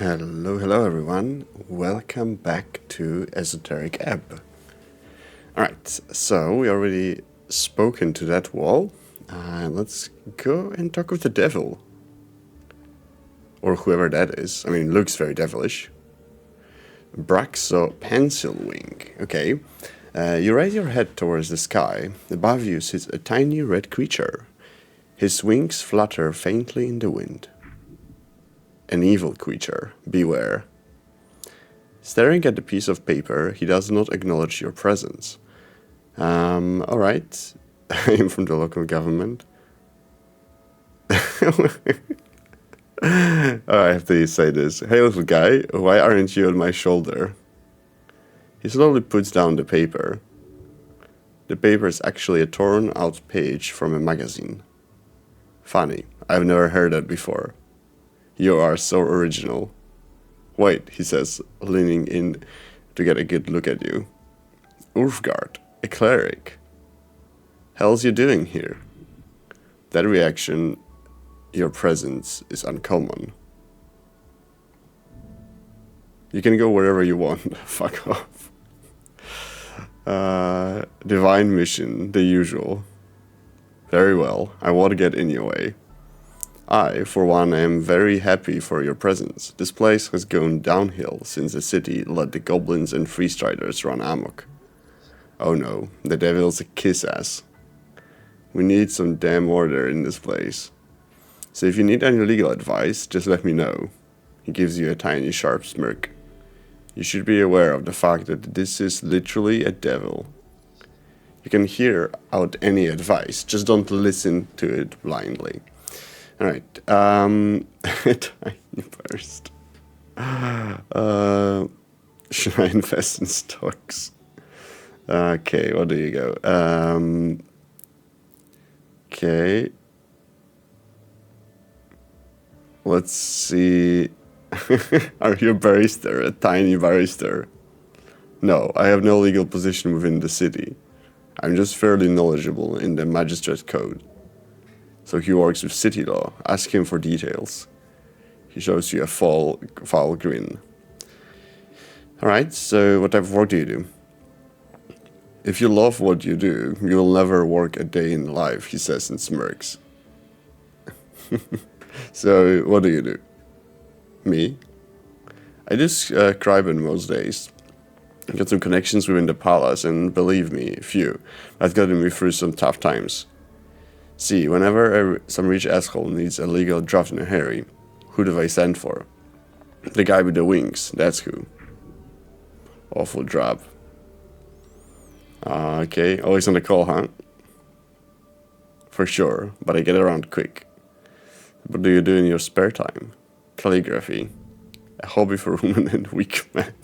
Hello everyone. Welcome back to Esoteric Ebb. Alright, so we already spoken to that wall. Let's go and talk with the devil. Or whoever that is. I mean, looks very devilish. Braxo Pencil Wing. Okay. You raise your head towards the sky. Above you sits a tiny red creature. His wings flutter faintly in the wind. An evil creature, beware. Staring at the piece of paper, he does not acknowledge your presence. Alright. I am from the local government. I have to say this. Hey little guy, why aren't you on my shoulder? He slowly puts down the paper. The paper is actually a torn out page from a magazine. Funny, I've never heard that before. You are so original. Wait, he says, leaning in to get a good look at you. Ulfgard, a cleric. Hell's you doing here? That reaction, your presence, is uncommon. You can go wherever you want. Fuck off. Divine mission, the usual. Very well, I won't get in your way. I, for one, am very happy for your presence. This place has gone downhill since the city let the goblins and freestriders run amok. Oh no, the devil's a kiss-ass. We need some damn order in this place. So if you need any legal advice, just let me know. He gives you a tiny sharp smirk. You should be aware of the fact that this is literally a devil. You can hear out any advice, just don't listen to it blindly. Alright, tiny burst. Should I invest in stocks? Okay, what do you go? Okay. Let's see. Are you a barrister? A tiny barrister? No, I have no legal position within the city. I'm just fairly knowledgeable in the magistrate code. So he works with city law. Ask him for details. He shows you a foul grin. Alright, so what type of work do you do? If you love what you do, you will never work a day in life, he says and smirks. So, what do you do? Me? I do scribing most days. I've got some connections within the palace, and believe me, few. That's gotten me through some tough times. See, whenever some rich asshole needs a legal draft in a hurry, who do they send for? The guy with the wings, that's who. Awful job. Okay, always on the call, huh? For sure, but I get around quick. What do you do in your spare time? Calligraphy. A hobby for women and weak men.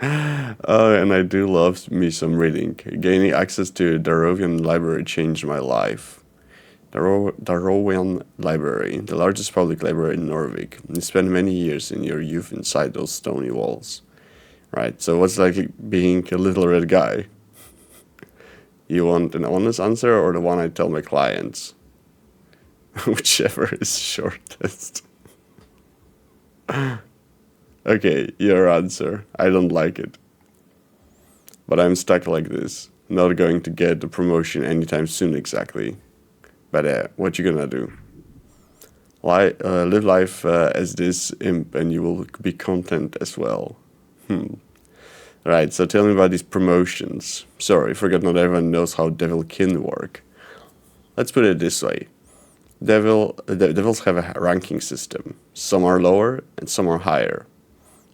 And I do love me some reading. Gaining access to Darovian Library changed my life. Darovian Library, the largest public library in Norway. You spent many years in your youth inside those stony walls. Right, so what's like being a little red guy? You want an honest answer or the one I tell my clients? Whichever is shortest. Okay, your answer. I don't like it. But I'm stuck like this. Not going to get the promotion anytime soon exactly. But what you gonna do? Live life as this imp and you will be content as well. Right, so tell me about these promotions. Sorry, forgot not everyone knows how Devilkin work. Let's put it this way. Devils have a ranking system. Some are lower and some are higher.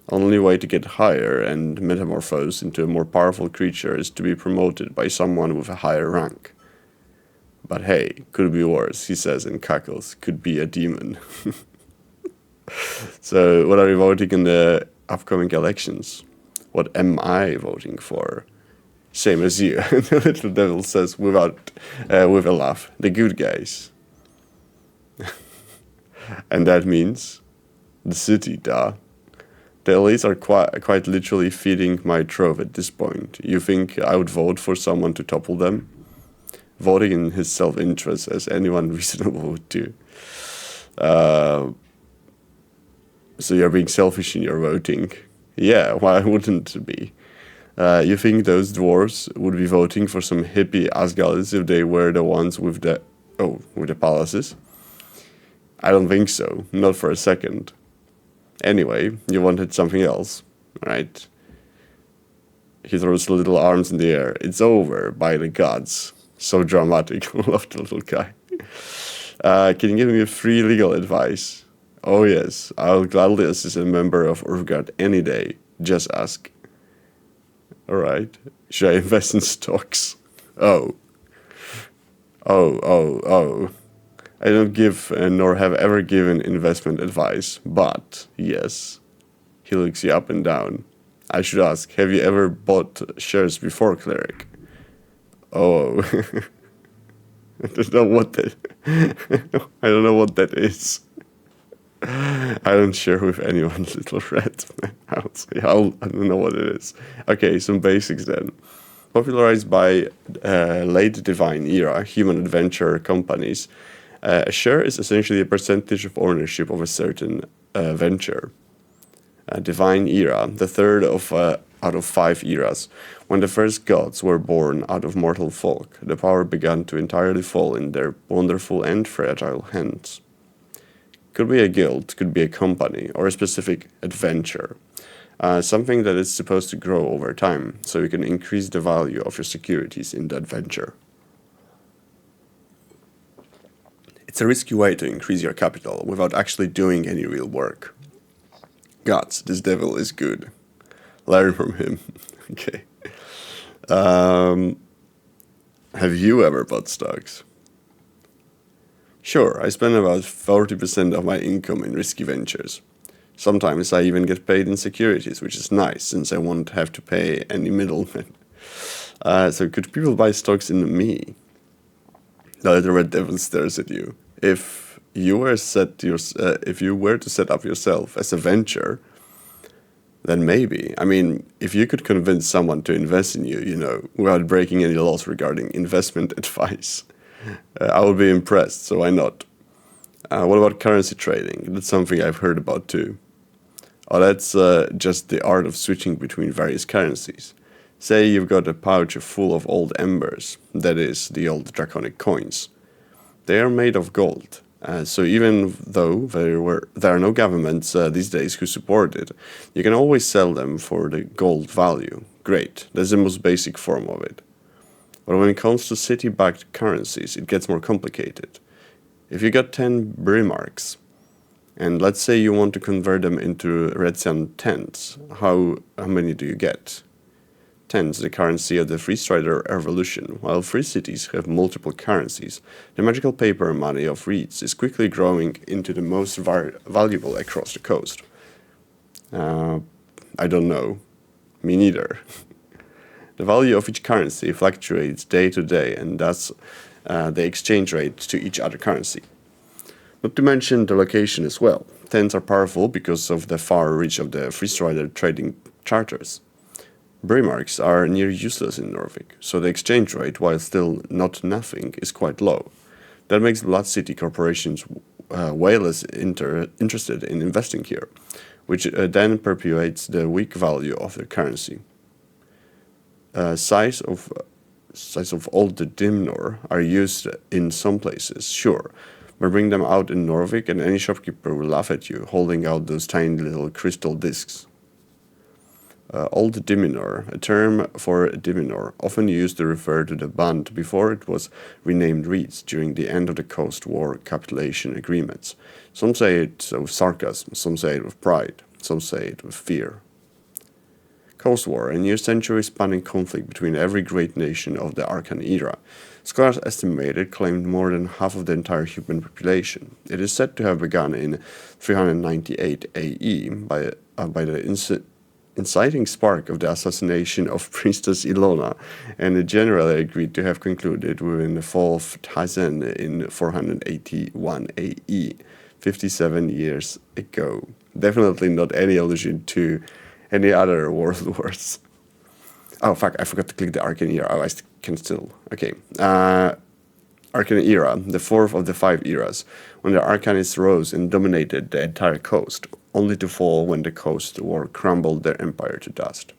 Only way to get higher and metamorphose into a more powerful creature is to be promoted by someone with a higher rank. But hey, could be worse, he says and cackles. Could be a demon. So, what are you voting in the upcoming elections? What am I voting for? Same as you. The little devil says with a laugh. The good guys. And that means the city, duh. The elites are quite literally feeding my trove at this point. You think I would vote for someone to topple them? Voting in his self-interest, as anyone reasonable would do. So you're being selfish in your voting. Yeah, why wouldn't it be? You think those dwarves would be voting for some hippie Asgalids if they were the ones with the palaces? I don't think so, not for a second. Anyway, you wanted something else, right? He throws the little arms in the air. It's over, by the gods. So dramatic. Love the little guy. Can you give me a free legal advice? Oh yes, I'll gladly assist a member of Urfgard any day. Just ask. Alright. Should I invest in stocks? Oh. I don't give nor have ever given investment advice, but yes. He looks you up and down. I should ask, have you ever bought shares before, cleric? Oh. I don't know what that I don't know what that is. I don't share with anyone, little red. I don't know what it is. Okay, some basics then. Popularized by late Divine Era human adventure companies, a share is essentially a percentage of ownership of a certain venture. Divine Era, the third out of 5 eras. When the first gods were born out of mortal folk, the power began to entirely fall in their wonderful and fragile hands. Could be a guild, could be a company, or a specific adventure. Something that is supposed to grow over time, so you can increase the value of your securities in that venture. It's a risky way to increase your capital without actually doing any real work. Gods, this devil is good. Learn from him. Okay. Have you ever bought stocks? Sure, I spend about 40% of my income in risky ventures. Sometimes I even get paid in securities, which is nice, since I won't have to pay any middlemen. So could people buy stocks in me? The little red devil stares at you. If you were to set up yourself as a venture, then maybe. I mean, if you could convince someone to invest in you, without breaking any laws regarding investment advice, I would be impressed, so why not? What about currency trading? That's something I've heard about too. Oh, that's just the art of switching between various currencies. Say you've got a pouch full of old embers, that is, the old draconic coins. They are made of gold. So even though there are no governments these days who support it, you can always sell them for the gold value. Great, that's the most basic form of it. But when it comes to city-backed currencies, it gets more complicated. If you got 10 Brimarks, and let's say you want to convert them into Redsian tens, how many do you get? Tens, the currency of the Free Strider Revolution. While free cities have multiple currencies, the magical paper money of Reeds is quickly growing into the most valuable across the coast. I don't know. Me neither. The value of each currency fluctuates day to day, and thus the exchange rate to each other currency. Not to mention the location as well. Tens are powerful because of the far reach of the Free Strider trading charters. Brimarks are near useless in Norvik, so the exchange rate, while still not nothing, is quite low. That makes Blood City corporations way less interested in investing here, which then perpetuates the weak value of their currency. Size of old Dimnor are used in some places, sure, but bring them out in Norvik and any shopkeeper will laugh at you, holding out those tiny little crystal discs. Old Diminor, a term for Diminor, often used to refer to the band before it was renamed Reeds during the end of the Coast War capitulation agreements. Some say it with sarcasm, some say it with pride, some say it with fear. Coast War, a near century-spanning conflict between every great nation of the Arcane Era. Scholars estimate it claimed more than half of the entire human population. It is said to have begun in 398 AE by the inciting spark of the assassination of Priestess Ilona, and generally agreed to have concluded within the fall of Tizen in 481 AE, 57 years ago. Definitely not any allusion to any other world wars. Oh fuck, I forgot to click the Arcane Era. Oh, I can still. Okay. Arcane Era, the fourth of the 5 eras, when the Arcanists rose and dominated the entire coast. only to fall when the Coast War crumbled their empire to dust.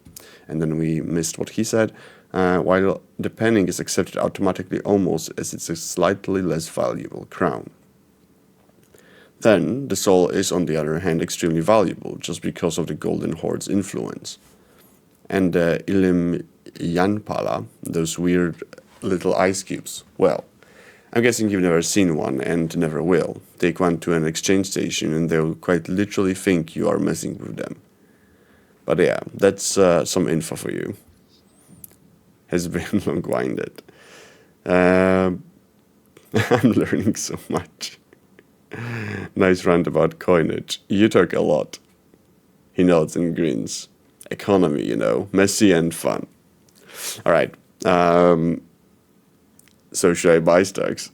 And then we missed what he said. While the penning is accepted automatically almost as it's a slightly less valuable crown. Then, the soul is on the other hand extremely valuable, just because of the Golden Horde's influence. And the Ilim Yanpala, those weird little ice cubes, well, I'm guessing you've never seen one and never will. Take one to an exchange station and they'll quite literally think you are messing with them. But yeah, that's some info for you. Has been long-winded. I'm learning so much. Nice rant about coinage. You talk a lot. He nods and grins. Economy, messy and fun. Alright. So should I buy stocks?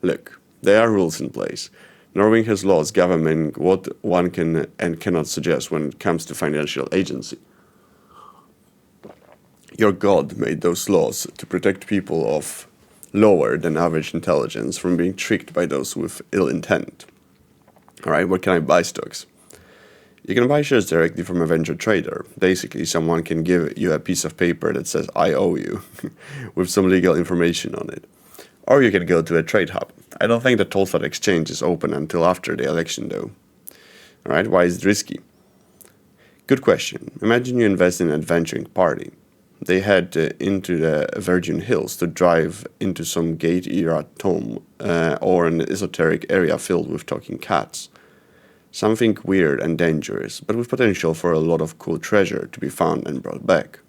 Look, there are rules in place. Norway has laws governing what one can and cannot suggest when it comes to financial agency. Your God made those laws to protect people of lower than average intelligence from being tricked by those with ill intent. Alright, where can I buy stocks? You can buy shares directly from a venture trader. Basically, someone can give you a piece of paper that says, I owe you, with some legal information on it. Or you can go to a trade hub. I don't think the Tulsa exchange is open until after the election, though. Alright, why is it risky? Good question. Imagine you invest in an adventuring party. They head into the Virgin Hills to drive into some Gate-era tomb or an esoteric area filled with talking cats. Something weird and dangerous, but with potential for a lot of cool treasure to be found and brought back.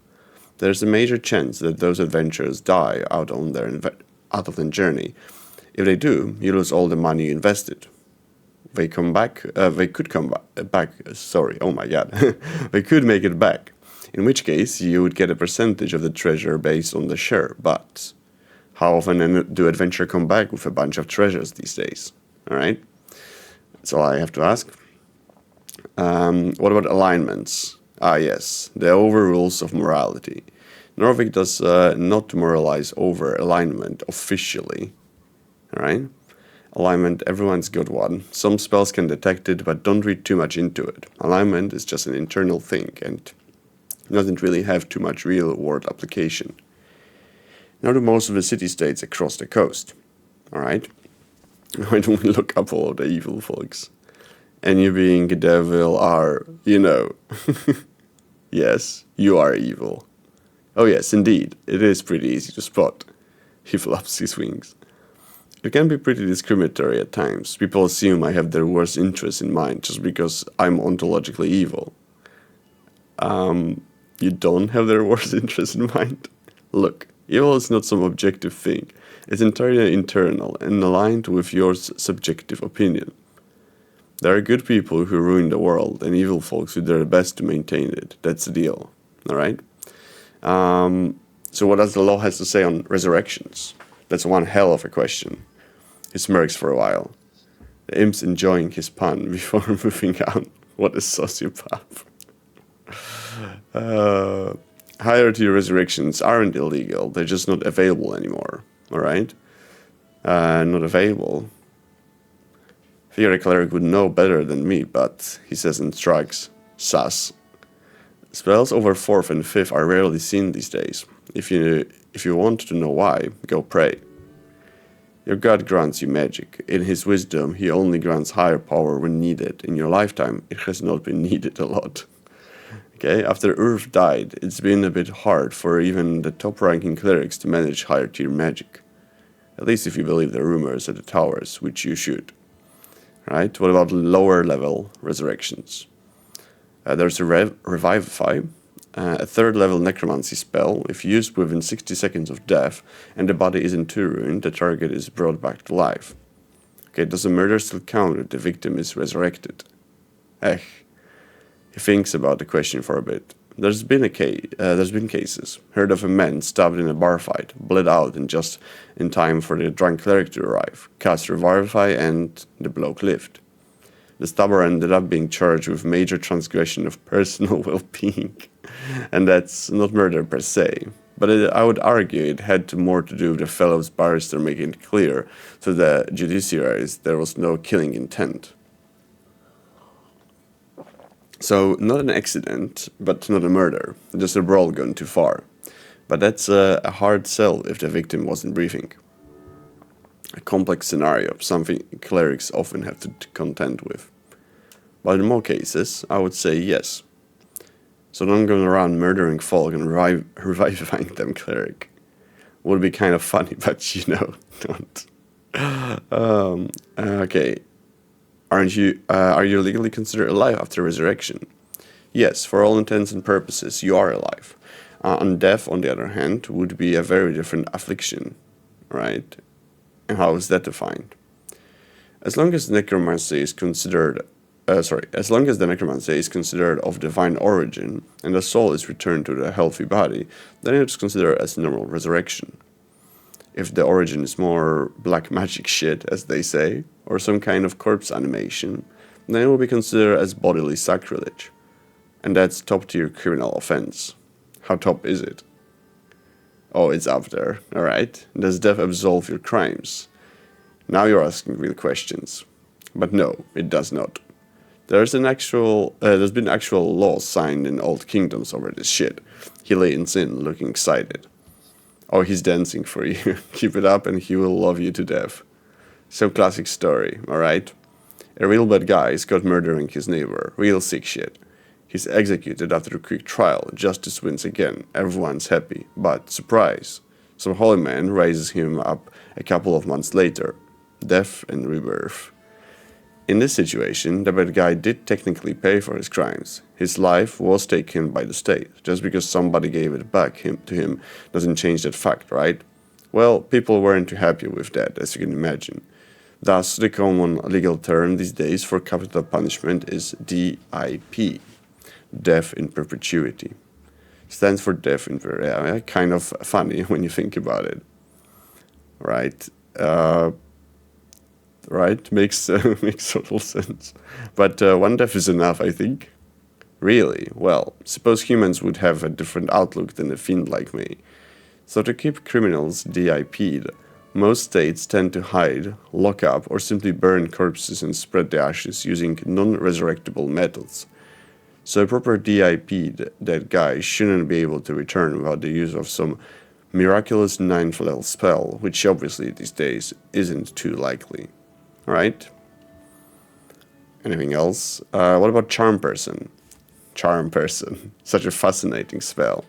There's a major chance that those adventurers die out of their journey. If they do, you lose all the money you invested. They could come back. Sorry, oh my god. They could make it back. In which case, you would get a percentage of the treasure based on the share. But how often do adventurers come back with a bunch of treasures these days? Alright? That's all I have to ask. What about alignments? Ah yes, the overrules of morality. Norvik does not moralize over alignment officially. Alright? Alignment, everyone's got one. Some spells can detect it, but don't read too much into it. Alignment is just an internal thing and doesn't really have too much real-world application. Now to most of the city-states across the coast. Alright? Why don't we look up all of the evil folks? And you being a devil are, Yes, you are evil. Oh yes, indeed, it is pretty easy to spot. He flaps his wings. It can be pretty discriminatory at times. People assume I have their worst interests in mind just because I'm ontologically evil. You don't have their worst interests in mind? Look, evil is not some objective thing. It's entirely internal and aligned with your subjective opinion. There are good people who ruin the world and evil folks who do their best to maintain it. That's the deal. Alright? So what does the law have to say on resurrections? That's one hell of a question. He smirks for a while. The imp's enjoying his pun before moving on. What a sociopath. Higher tier resurrections aren't illegal. They're just not available anymore. Alright? Not available. Figure a cleric would know better than me, but he says and shrugs. Sus. Spells over 4th and 5th are rarely seen these days. If you want to know why, go pray. Your god grants you magic. In his wisdom, he only grants higher power when needed. In your lifetime, it has not been needed a lot. Okay, after Urf died, it's been a bit hard for even the top-ranking clerics to manage higher-tier magic. At least if you believe the rumors at the towers, which you should. Right? What about lower-level resurrections? There's a Revivify, a 3rd-level necromancy spell. If used within 60 seconds of death and the body isn't too ruined, the target is brought back to life. Okay, does a murder still count if the victim is resurrected? He thinks about the question for a bit. There's been cases. Heard of a man stabbed in a bar fight, bled out and just in time for the drunk cleric to arrive, cast Revivify, and the bloke lived. The stabber ended up being charged with major transgression of personal well-being. And that's not murder per se. But I would argue it had more to do with the fellow's barrister making it clear to the judiciaries there was no killing intent. So, not an accident, but not a murder, just a brawl gone too far. But that's a hard sell if the victim wasn't breathing. A complex scenario, something clerics often have to contend with. But in more cases, I would say yes. So don't go around murdering folk and revivifying them, cleric. Would be kind of funny, but don't. Okay. Are you legally considered alive after resurrection? Yes, for all intents and purposes, you are alive. And death, on the other hand, would be a very different affliction, right? And how is that defined? As long as necromancy is considered of divine origin and the soul is returned to the healthy body, then it's considered as normal resurrection. If the origin is more black magic shit, as they say, or some kind of corpse animation, then it will be considered as bodily sacrilege. And that's top tier criminal offense. How top is it? Oh, it's up there, alright. Does death absolve your crimes? Now you're asking real questions. But no, it does not. There's been actual laws signed in old kingdoms over this shit. He lay in sin, looking excited. Oh, he's dancing for you. Keep it up and he will love you to death. So classic story, alright? A real bad guy is caught murdering his neighbor. Real sick shit. He's executed after a quick trial. Justice wins again. Everyone's happy. But, surprise, some holy man raises him up a couple of months later. Death and rebirth. In this situation, the bad guy did technically pay for his crimes. His life was taken by the state. Just because somebody gave it back to him doesn't change that fact, right? Well, people weren't too happy with that, as you can imagine. Thus, the common legal term these days for capital punishment is DIP. Death in perpetuity. Stands for death in perpetuity. Kind of funny when you think about it. Right? Right? Makes total sense. But one death is enough, I think. Really? Well, suppose humans would have a different outlook than a fiend like me. So to keep criminals DIP'd, most states tend to hide, lock up, or simply burn corpses and spread the ashes using non-resurrectable methods. So a proper DIP'd dead guy shouldn't be able to return without the use of some miraculous 9th level spell, which obviously these days isn't too likely. Right? Anything else? What about Charm Person? Charm Person. Such a fascinating spell.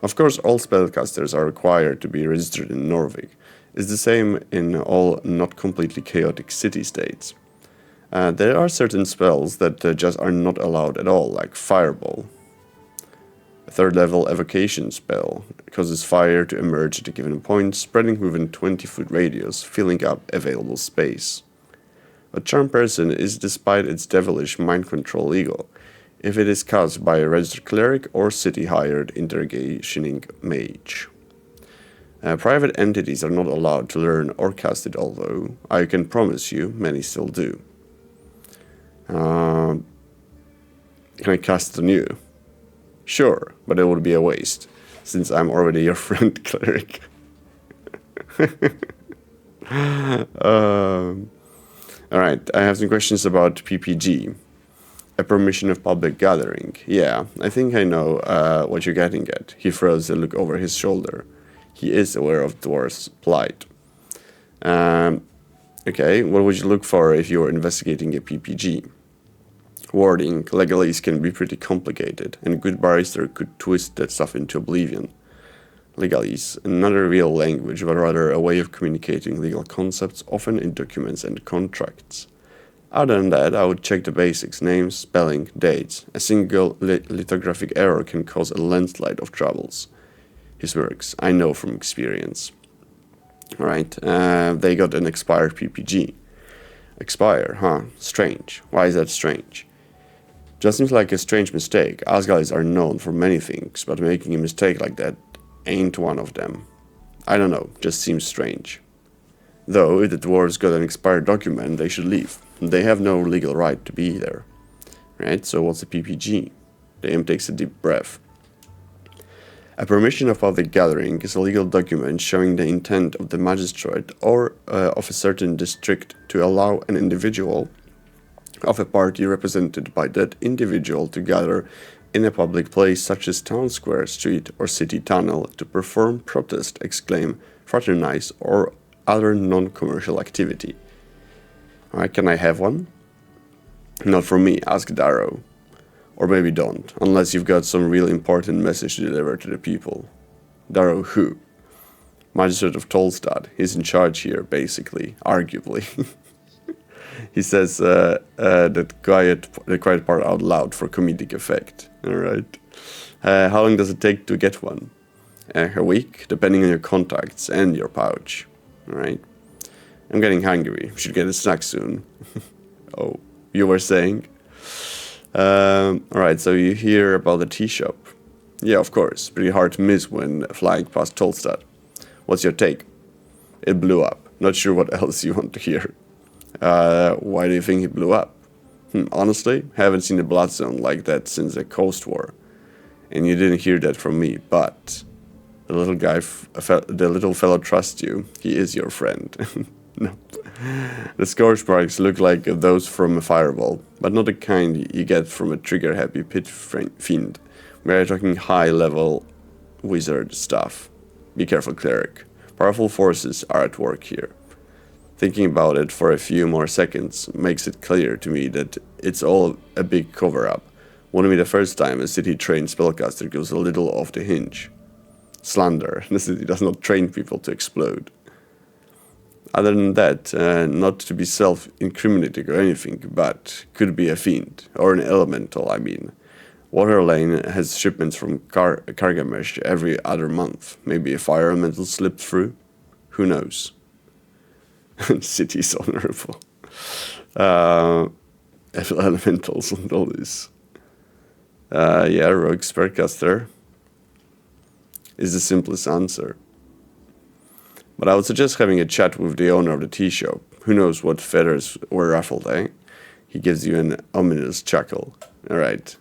Of course, all spellcasters are required to be registered in Norvig. It's the same in all not completely chaotic city-states. There are certain spells that just are not allowed at all, like Fireball. A 3rd level evocation spell causes fire to emerge at a given point, spreading within 20-foot radius, filling up available space. A Charm Person is, despite its devilish mind control, legal if it is cast by a registered cleric or city-hired interrogationing mage. Private entities are not allowed to learn or cast it, although I can promise you many still do. Can I cast it on you? Sure, but it would be a waste, since I'm already your friend cleric. Alright, I have some questions about PPG. A permission of public gathering. Yeah, I think I know what you're getting at. He throws a look over his shoulder. He is aware of Dwarf's plight. Okay, what would you look for if you were investigating a PPG? Wording, legalese can be pretty complicated, and a good barrister could twist that stuff into oblivion. Legalese, not a real language, but rather a way of communicating legal concepts, often in documents and contracts. Other than that, I would check the basics: names, spelling, dates. A single lithographic error can cause a landslide of troubles. His works, I know from experience. Alright, they got an expired PPG. Expire, huh? Strange. Why is that strange? Just seems like a strange mistake. Asgalies are known for many things, but making a mistake like that ain't one of them. I don't know, just seems strange. Though, if the dwarves got an expired document, they should leave. They have no legal right to be there. Right, so what's a PPG? The imp takes a deep breath. A permission of public gathering is a legal document showing the intent of the magistrate or of a certain district to allow an individual of a party represented by that individual to gather in a public place such as town square, street, or city tunnel to perform, protest, exclaim, fraternize, or other non-commercial activity. Alright, can I have one? Not from me, ask Darrow. Or maybe don't, unless you've got some really important message to deliver to the people. Darrow who? Magistrate of Tolstad. He's in charge here, basically, arguably. He says the quiet part out loud for comedic effect. Alright. How long does it take to get one? A week, depending on your contacts and your pouch. Alright. I'm getting hungry. Should get a snack soon. Oh, you were saying? Alright, so you hear about the tea shop. Yeah, of course. Pretty hard to miss when flying past Tolstad. What's your take? It blew up. Not sure what else you want to hear. Why do you think it blew up? Honestly, haven't seen a blood zone like that since the Coast War. And you didn't hear that from me, but the little fellow trusts you. He is your friend. No. The scourge marks look like those from a fireball, but not the kind you get from a trigger-happy pit fiend. We're talking high-level wizard stuff. Be careful, cleric. Powerful forces are at work here. Thinking about it for a few more seconds makes it clear to me that it's all a big cover-up. Won't be the first time a city-trained spellcaster goes a little off the hinge. Slander. The city does not train people to explode. Other than that, not to be self-incriminating or anything, but could be a fiend, or an elemental, I mean. Waterlane has shipments from Kargamesh every other month. Maybe a fire elemental slipped through? Who knows? City's honorable. Elementals and all this. Yeah, rogue spellcaster is the simplest answer. But I would suggest having a chat with the owner of the tea shop. Who knows what feathers were ruffled, eh? He gives you an ominous chuckle. Alright,